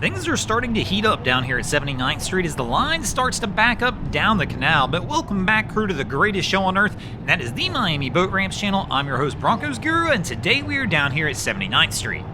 Things are starting to heat up down here at 79th Street as the line starts to back up down the canal. But welcome back, crew, to the greatest show on earth, and that is the Miami Boat Ramps channel. I'm your host, Broncos Guru, and today we are down here at 79th Street.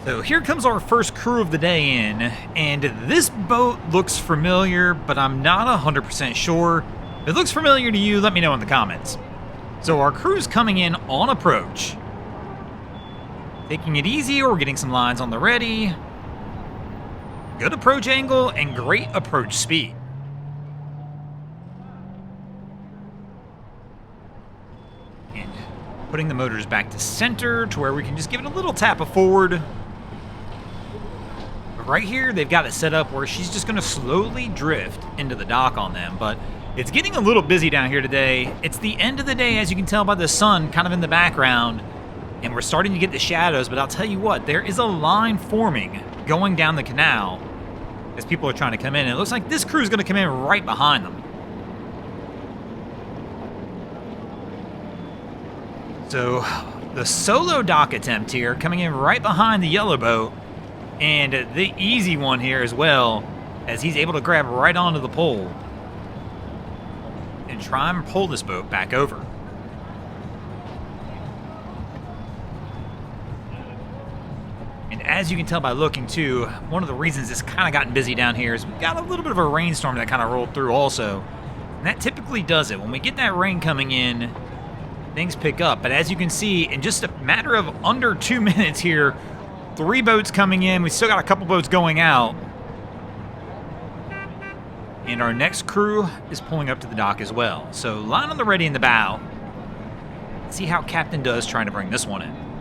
So here comes our first crew of the day in, and this boat looks familiar, but I'm not 100% sure. If it looks familiar to you, let me know in the comments. So our crew's coming in on approach. Taking it easy, or getting some lines on the ready. Good approach angle and great approach speed. And putting the motors back to center to where we can just give it a little tap of forward. But right here, they've got it set up where she's just going to slowly drift into the dock on them. But it's getting a little busy down here today. It's the end of the day, as you can tell by the sun kind of in the background. And we're starting to get the shadows, but I'll tell you what, there is a line forming going down the canal as people are trying to come in. And it looks like this crew is going to come in right behind them. So the solo dock attempt here coming in right behind the yellow boat, and the easy one here as well, as he's able to grab right onto the pole and try and pull this boat back over. And as you can tell by looking too, one of the reasons it's kind of gotten busy down here is we've got a little bit of a rainstorm that kind of rolled through also. And that typically does it. When we get that rain coming in, things pick up. But as you can see, in just a matter of under 2 minutes here, 3 boats coming in. We still got a couple boats going out. And our next crew is pulling up to the dock as well. So line on the ready in the bow. Let's see how Captain does trying to bring this one in.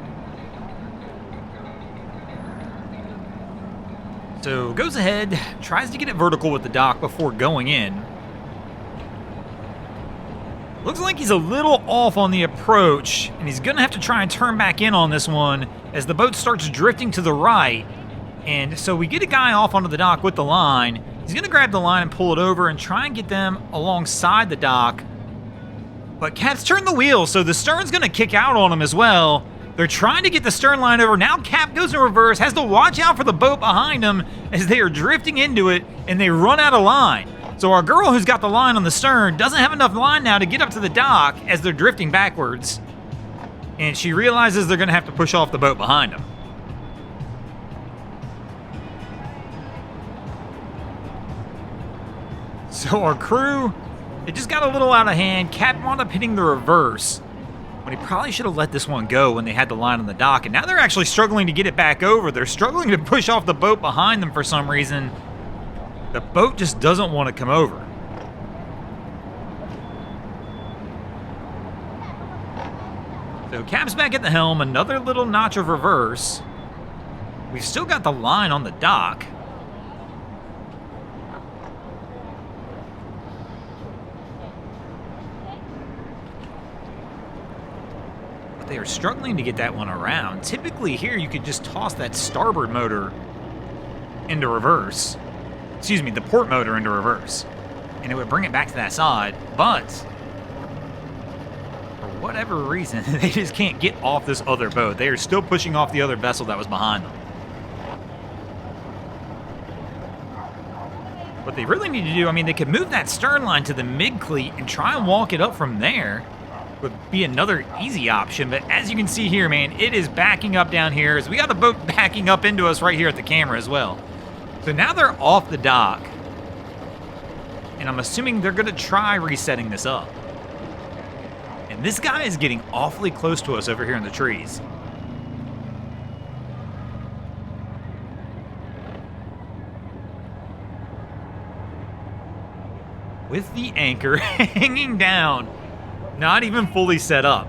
So goes ahead, tries to get it vertical with the dock before going in. Looks like he's a little off on the approach, and he's going to have to try and turn back in on this one as the boat starts drifting to the right. And so we get a guy off onto the dock with the line. He's going to grab the line and pull it over and try and get them alongside the dock. But Cap's turned the wheel, so the stern's going to kick out on him as well. They're trying to get the stern line over. Now Cap goes in reverse, has to watch out for the boat behind him as they are drifting into it, and they run out of line. So our girl who's got the line on the stern doesn't have enough line now to get up to the dock as they're drifting backwards. And she realizes they're going to have to push off the boat behind them. So our crew, it just got a little out of hand. Cap wound up hitting the reverse. But he probably should have let this one go when they had the line on the dock. And now they're actually struggling to get it back over. They're struggling to push off the boat behind them for some reason. The boat just doesn't want to come over. So Cap's back at the helm. Another little notch of reverse. We've still got the line on the dock. They are struggling to get that one around. Typically here you could just toss that starboard motor into reverse. Excuse me, the port motor into reverse. And it would bring it back to that side. But for whatever reason, they just can't get off this other boat. They are still pushing off the other vessel that was behind them. What they really need to do, I mean, they could move that stern line to the mid-cleat and try and walk it up from there. Would be another easy option, but as you can see here, man, it is backing up down here as we got the boat backing up into us right here at the camera as well. So now they're off the dock, and I'm assuming they're going to try resetting this up. And this guy is getting awfully close to us over here in the trees. With the anchor hanging down. Not even fully set up.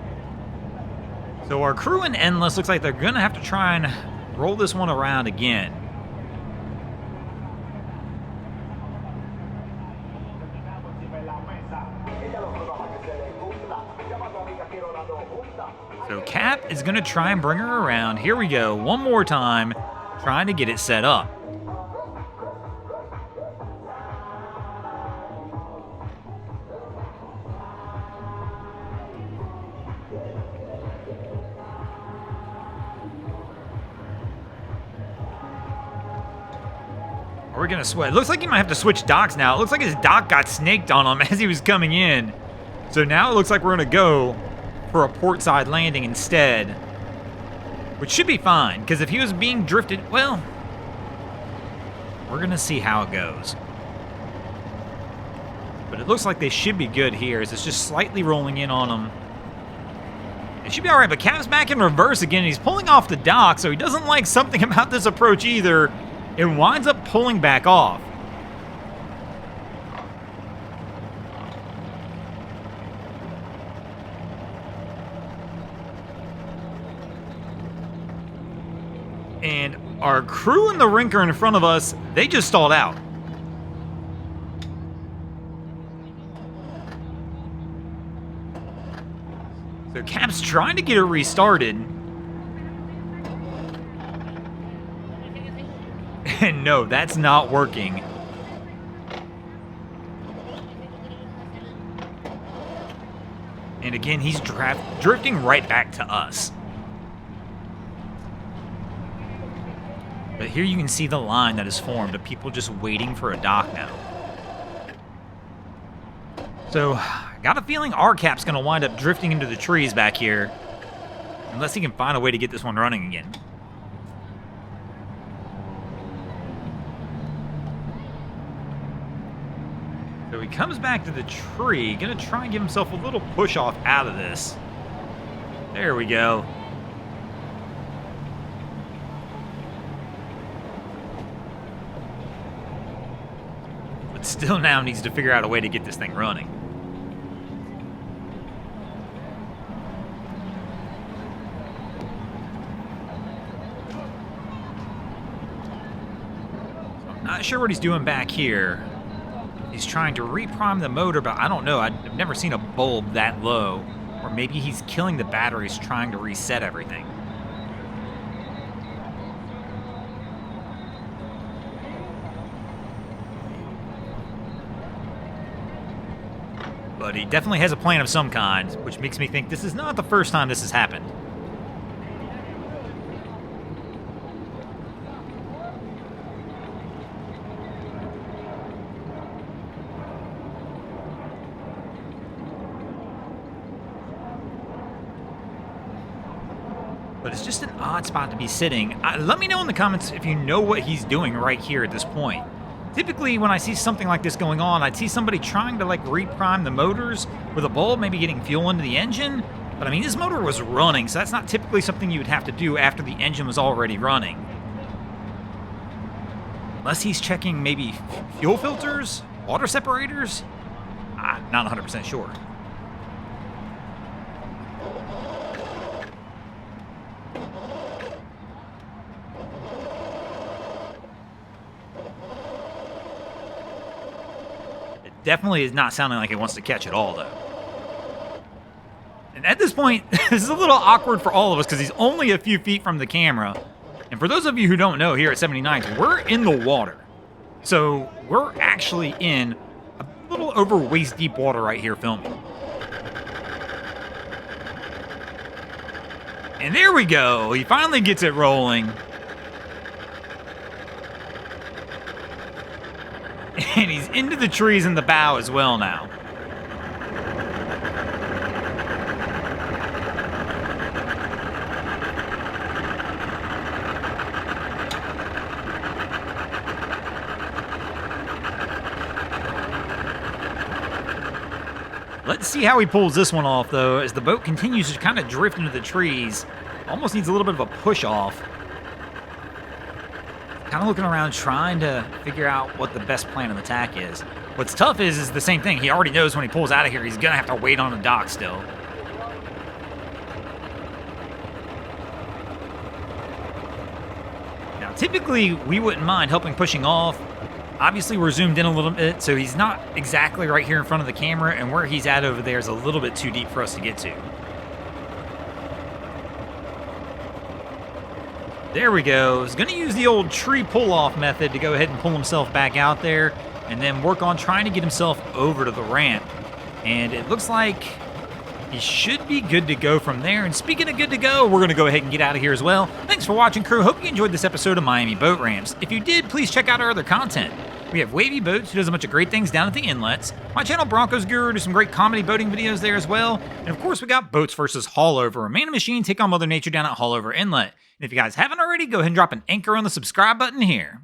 So our crew in Endless looks like they're going to have to try and roll this one around again. So Cap is going to try and bring her around. Here we go. One more time, trying to get it set up. Are we going to switch? It looks like he might have to switch docks now. It looks like his dock got snaked on him as he was coming in. So now it looks like we're going to go for a portside landing instead. Which should be fine, because if he was being drifted, well, we're going to see how it goes. But it looks like they should be good here, as it's just slightly rolling in on them. It should be all right, but Cap's back in reverse again. He's pulling off the dock, so he doesn't like something about this approach either. It winds up pulling back off. And our crew and the rinker in front of us, they just stalled out. So Cap's trying to get it restarted. And no, that's not working. And again, he's drifting right back to us. But here you can see the line that is formed of people just waiting for a dock now. So, I got a feeling our Cap's going to wind up drifting into the trees back here. Unless he can find a way to get this one running again. So he comes back to the tree, going to try and give himself a little push off out of this. There we go. But still now needs to figure out a way to get this thing running. So I'm not sure what he's doing back here. He's trying to reprime the motor, but I don't know. I've never seen a bulb that low. Or maybe he's killing the batteries trying to reset everything. But he definitely has a plan of some kind, which makes me think this is not the first time this has happened. But it's just an odd spot to be sitting. Let me know in the comments if you know what he's doing right here at this point. Typically, when I see something like this going on, I'd see somebody trying to, like, reprime the motors with a bulb, maybe getting fuel into the engine. But, I mean, this motor was running, so that's not typically something you would have to do after the engine was already running. Unless he's checking maybe fuel filters, water separators? I'm not 100% sure. Definitely is not sounding like it wants to catch at all, though. And at this point, this is a little awkward for all of us because he's only a few feet from the camera. And for those of you who don't know, here at 79th, we're in the water. So we're actually in a little over waist deep water right here filming. And there we go. He finally gets it rolling. And he's into the trees in the bow as well now. Let's see how he pulls this one off, though, as the boat continues to kind of drift into the trees. Almost needs a little bit of a push off. Kind of looking around, trying to figure out what the best plan of attack is. What's tough is the same thing. He already knows when he pulls out of here, he's going to have to wait on the dock still. Now, typically, we wouldn't mind helping pushing off. Obviously, we're zoomed in a little bit, so he's not exactly right here in front of the camera, and where he's at over there is a little bit too deep for us to get to. There we go. He's going to use the old tree pull-off method to go ahead and pull himself back out there and then work on trying to get himself over to the ramp. And it looks like He should be good to go from there. And speaking of good to go, we're going to go ahead and get out of here as well. Thanks for watching, crew. Hope you enjoyed this episode of Miami Boat Ramps. If you did, please check out our other content. We have Wavy Boats, who does a bunch of great things down at the inlets. My channel, Broncos Guru, does some great comedy boating videos there as well. And of course, we got Boats vs. Haulover, a man and machine take on Mother Nature down at Haulover Inlet. And if you guys haven't already, go ahead and drop an anchor on the subscribe button here.